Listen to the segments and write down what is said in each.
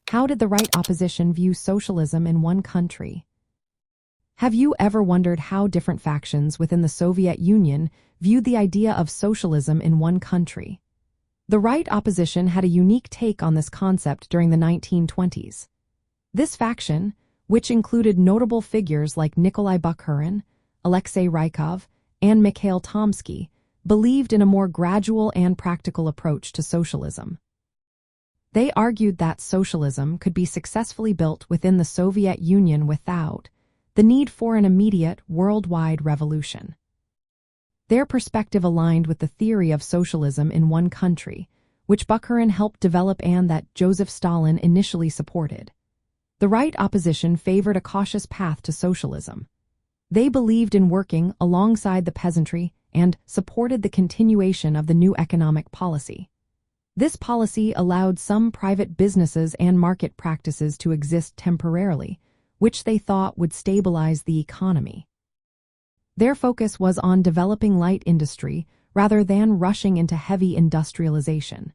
How did the right opposition view socialism in one country? Have you ever wondered how different factions within the Soviet Union viewed the idea of socialism in one country? The right opposition had a unique take on this concept during the 1920s. This faction, which included notable figures like Nikolai Bukharin, Alexei Rykov, and Mikhail Tomsky, believed in a more gradual and practical approach to socialism. They argued that socialism could be successfully built within the Soviet Union without the need for an immediate worldwide revolution. Their perspective aligned with the theory of socialism in one country, which Bukharin helped develop and that Joseph Stalin initially supported. The right opposition favored a cautious path to socialism. They believed in working alongside the peasantry and supported the continuation of the new economic policy. This policy allowed some private businesses and market practices to exist temporarily, which they thought would stabilize the economy. Their focus was on developing light industry rather than rushing into heavy industrialization.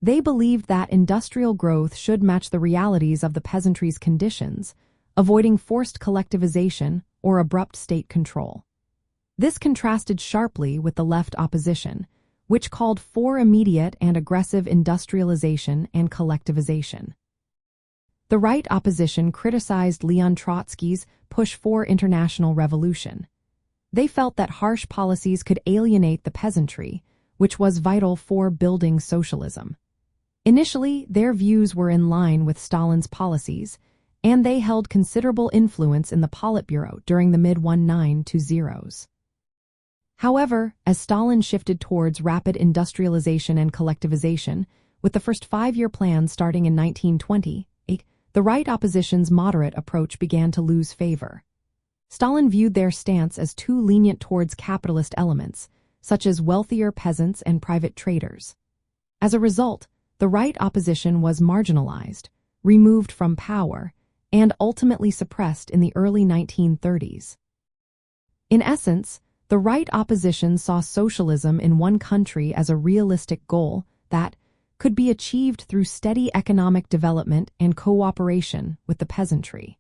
They believed that industrial growth should match the realities of the peasantry's conditions, avoiding forced collectivization or abrupt state control. This contrasted sharply with the left opposition, which called for immediate and aggressive industrialization and collectivization. The right opposition criticized Leon Trotsky's push for international revolution. They felt that harsh policies could alienate the peasantry, which was vital for building socialism. Initially, their views were in line with Stalin's policies, and they held considerable influence in the Politburo during the mid-1920s. However, as Stalin shifted towards rapid industrialization and collectivization, with the first 5-year plan starting in 1920, the right opposition's moderate approach began to lose favor. Stalin viewed their stance as too lenient towards capitalist elements, such as wealthier peasants and private traders. As a result, the right opposition was marginalized, removed from power, and ultimately suppressed in the early 1930s. In essence, the right opposition saw socialism in one country as a realistic goal that could be achieved through steady economic development and cooperation with the peasantry.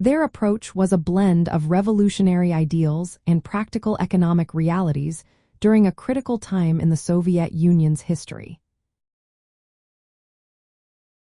Their approach was a blend of revolutionary ideals and practical economic realities during a critical time in the Soviet Union's history.